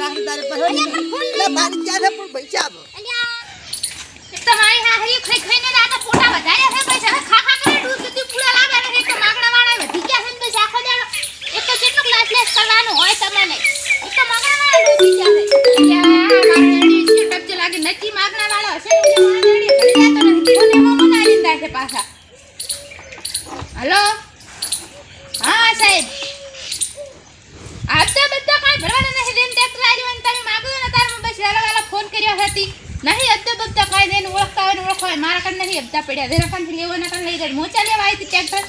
રાખી તારે પાસે લે મારી ક્યાં છે પણ પૈસા આપો એક તો મારી હાહરી ખાઈ ખાઈને આ તો પોટા વધારે છે પૈસા ખા ખા કરે દૂધ દૂધ પૂરા લાગે ને એક તો માગણા વાળા વધી ગયા છે બસ આખો દાડો એક તો કેટલો ક્લાસ લેસ કરવાનો હોય તમને એક તો માગણા વાળા વધી ગયા છે યા મારી ટપ લાગે નક્કી માગણા વાળો હશે ને મારી ઘરે જતો નથી કોને એમાં મનાવીને જાય છે પાછા હલો હા સાહેબ આજ તો બધા કાઈ ભરવાના નથી રેન ટ્રેક્ટર આવ્યો અને તમે માગો ને તાર બસ વેલા ફોન કર્યો હતી નહીં અદ્દો બધા કાઈ દેન ઓળખતા હોય ને ઓળખો મારા કણ નહીં અદ્દા પડ્યા વેરા કણ લેવાના કણ લઈ જાય મોચા લેવા આવી હતી ટ્રેક્ટર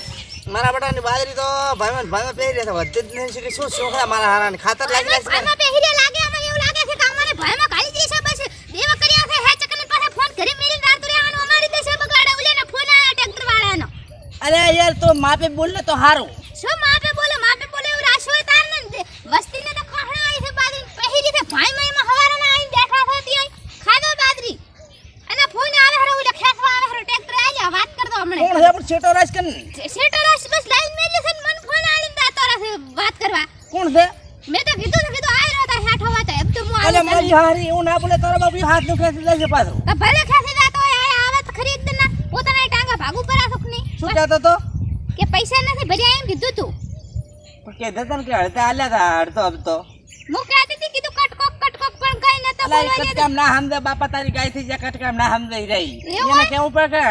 મારા બટાની બાજરી તો ભાઈમાં પહેરી છે વધે જ નહીં કે શું શોખા મારા હારાને ખાતર લાગી છે ભાઈમાં પહેરી લાગે અમને એવું લાગે છે કે અમારે ભાઈમાં કાઢી દેશે બસ દેવા કર્યા છે હે ચકન પાસે ફોન કરી મેરી રાત રહેવાનો અમારી દેશે બગાડા ઉલેને ફોન આયા ટ્રેક્ટર વાળાનો અરે યાર તો માપે બોલ ને તો હારું શું માપે બોલે એવું રાશો હોય તાર ને વસ્તીને તો ખહણા આવી છે બાજરી પહેરી છે ભાઈમાં એમાં હવારાના આવીને બેઠા હોતી હોય ખાધો બાજરી અને ફોન આવે હરો ઉલે ખેસવા આવે હરો ટ્રેક્ટર આલ્યા વાત કર દો હમણે કોણ હે પણ છેટો રાજ કન શેટો રાશ બસ લાઈન મે જશે મન ફોન આલીને દાતો રાશે વાત કરવા કોણ છે મેં તો કીધું આય રહ્યો તા હેઠો વાત એમ તો હું અલે મારી હારી એવું ના બોલે તારા બાપુ હાથ નું ખેંચી લેશે પાછો તો ભલે ખેંચી દાતો હોય આય આવે તો ખરીદ દે ના પોતાના ટાંગા ભાગુ પર આ સુખની શું કહેતો તો કે પૈસા નથી ભલે એમ કીધું તું પણ કે દતન કે હળતા આલ્યા તા હળતો અબ તો હું કહેતી હતી કીધું કટકોક પણ કઈ નતો બોલવા દે કામ ના સમજે બાપા તારી ગાય થઈ જા કટકામ ના સમજે રહી એને કેવું પડે કે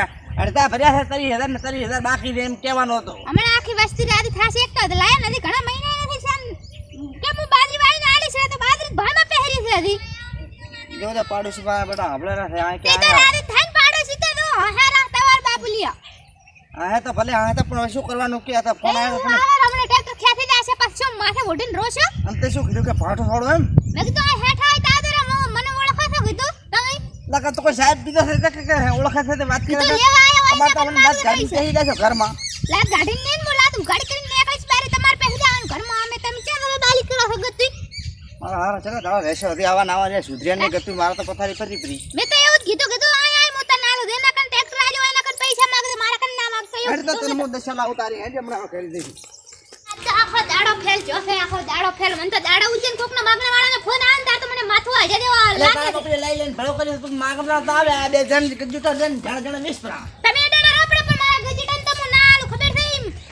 અડધા ભર્યા છે 30000 ને 30000 બાકી છે એમ કહેવાનો હતો હમણાં આખી વસ્તી રાધી થાશે એક તો લાયા નથી ઘણા મહિના નથી સામ કે હું બાજરી વાળીને આલી છે તો બાજરી ભામાં પહેરી છે હજી જો જો પાડોશી બા બેટા હબળા છે આ કે તે તો રાધી થાન પાડોશી તો હારા તવાર બાબુલિયા આ તો ભલે આ તો પણ શું કરવાનું કે આ તો ફોન આવ્યો છે હમણાં ટ્રેક્ટર ખેંચી જાશે પછી માથે ઓઢીને રોશો અંતે શું કીધું કે પાઠો છોડો એમ મેં કીધું આ હેઠા આય તાદરા મને ઓળખો છો કીધું તમે લગા તો કોઈ સાહેબ બીજો છે કે ઓળખે છે તે વાત કરે તો લેવા આયો અમાર તો મને વાત ગાડી કહી દેજો ઘરમાં લા ગાડી ને બોલા તું ગાડી કરીને નીકળીશ બારે તમાર પહેરી જવાનું ઘરમાં અમે તમે ચા હવે બાલી કરો છો ગતી હા ચલો દાવા રહેશે હતી આવા નાવા રે સુધરિયા ને ગતું મારા તો પથારી ફરી ફરી મેં તો એવું જ કીધું આય મોતા નાલો દેના કન ટ્રેક્ટર આલ્યો એના કન પૈસા માંગે મારા કન ના માંગતો એવું તો તને મો દશા લાવ તારી હે હમણાં કરી દેવી આખો દાડો ફેલ જો છે આખો દાડો ફેલ મને તો દાડો ઉજન કોકના માગણા વાળાને ફોન આવે તાર તો મને માથું આજા દેવા લાગે કપડે લઈ લઈને ભળો કરી તું માગણા તો આવે આ બે જણ ગજુટા જણ જણ જણ વિસ્પરા તમે એડા રોપડે પણ મારા ગજિટન તો ના આલુ ખબર છે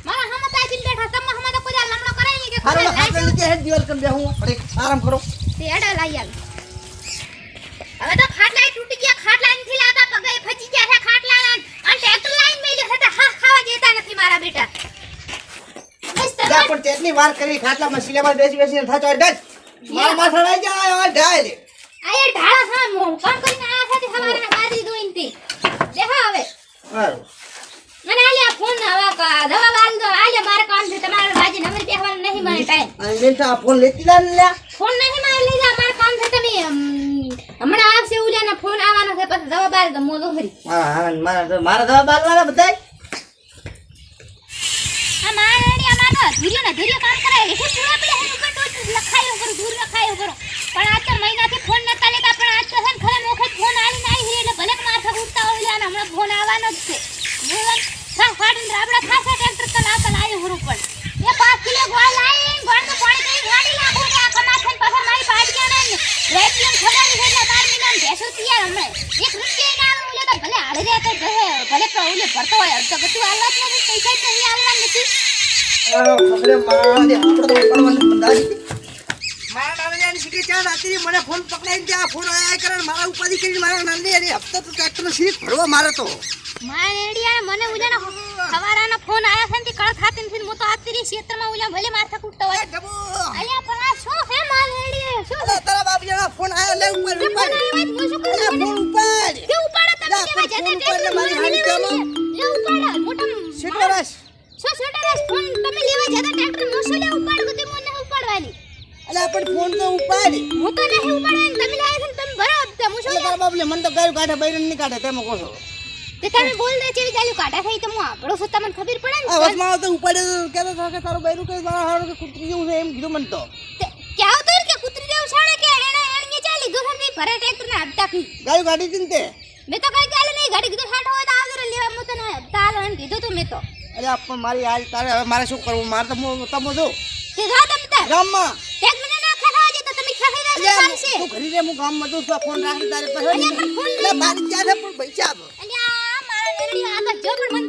મારા હમતા આજીન બેઠા તમ હમતા કોઈ લમણો કરાઈ કે હારો ખાતે નીચે હેડ દિવાલ કર દે હું અરે આરામ કરો તે એડા લઈ આલ હવે તો ખાટલા તૂટી ગયા ખાટલા નથી લાગા પગે ફજી ગયા છે ખાટલા અને ટ્રેક્ટર લાઈન મેલ્યો છે તો હા ખાવા જેતા નથી મારા બેટા જા પણ ચેટની વાર કરી ખાટલામાં સિલેમાં બેસી થાચો ડજ માર માથા લઈ જા ઢાળ આયા ઢાળા હા મો કામ કરીને આયા સાથે હવારના બાજરી દોઈનતી દેખા હવે હારું મને આલ્યા ફોન આવા કા દવા વાલ દો આલ્યા મારે કામ છે તમારે બાજી નંબર બેહવાનું નહીં મારે ટાઈમ અને બેટા ફોન લેતી લા ને ફોન નહીં મારે લઈ જા મારે કામ છે તમે હમણાં આવશે ઉલ્યાના ફોન આવવાનો છે પછી દવા બાર દો મોદો ભરી હા મારા દવા બાલવાળા બધાય આ મારે ધીરે કામ કરાય એટલે પૂરા પડે હું કંટો લખાયો કરો દૂર લખાયો કરો પણ આ તો મહિનાથી ફોન નતા લેતા પણ આજ તો હન ખરે મોખત ફોન આલીને આવી એટલે ભલે માથા ઉઠતા હોય અને હમણાં ફોન આવવાનો જ છે જીવન ખા ફાડીને રાબડા ખાસા ટ્રેક્ટર તો લાવ્યો હરું પણ એ 5 કિલો ગોળ લાવીને ગોળનું પાણી કરી ગાડી નાખો કે આ કમાથન પાછા મારી પાડ્યા ને રેડિયમ ખબર છે એટલે 12 મિનિટ ભેસો તૈયાર હમણે 1 રૂપિયા ના આવે તો ભલે હાલે જાય તો ભલે પ્રોબ્લેમ ભરતો હોય તો બધું હાલત નથી પૈસા તો નહીં હાલવા નથી ખબરે મારા દે આપણો તો પડવાનું બંધાજી મારા નામે જાની શીખી ચા રાત્રી મને ફોન પકડાઈને ત્યાં ફોન આયા કરે મારા ઉપાધિ કરીને મારા નામે અરે હપ્તો તો ટ્રેક્ટરનો સીટ ભરવા મારે તો મારે રેડિયા મને ઉજાનો ખવારાનો ફોન આયા છે ને કળ ખાતીન થી મો તો આતરી ક્ષેત્રમાં ઉજા ભલે માથા કૂટતો હોય અલ્યા પણ આ શું હે માર રેડિયા શું તારા બાપ જણા ફોન આયો લે ઉપર ફોન આવ્યો હું શું કરું ફોન ઉપાડ કે ઉપાડ તમે કેવા જતા ટ્રેક્ટર મારી હારી ચાલો લે ઉપાડ મોટા સીટરસ સીટરસ ફોન તમે લેવા જતા ટ્રેક્ટર નો શું લે ઉપાડ ગતી મને ઉપાડવાની અલ્યા પણ ફોન તો ઉપાડ હું તો નહીં ઉપાડવાની તમે લાયા છે તમે ભરો તો હું શું તારા બાપ લે મને તો ગાયું કાઢે બૈરન ની કાઢે તેમ કહો છો તે તમે બોલ દે ચેવી ચાલ્યું કાઢા થઈ તો હું આપણો છો તમને ખબર પડે ને આ વસમાં તો ઉપાડે કેતો હતો કે તારો બૈરું કે મારા હારો કે કૂતરી જેવું છે એમ કીધું મને તો કે આવતો કે કૂતરી જેવું છાડે કે એને ચાલી દુસર ની ભરે ટ્રેક્ટર ને હપ્તા કી ગાયું કાઢી હતી ને તે મેં તો કઈ ચાલે નહીં ગાડી કીધું હાટો હોય તો આવજો લેવા મો તો ને હપ્તા આલો એમ કીધું તું મેં તો અરે આપણ મારી આજ તારે હવે મારે શું કરવું મારે તો તમો જો તે જા તમે તાર ગામમાં ટ્રેક્ટર ને ના ખાવા જે તો તમે ખાઈ રહ્યા છે તું ઘરી રે હું ગામમાં જઉં છું ફોન રાખી તારે પર અલ્યા પણ ફોન લઈ એટલે મારી ત્યાં પણ પૈસા આપ અલ્યા મારા નેરડી આ તો જો પણ મને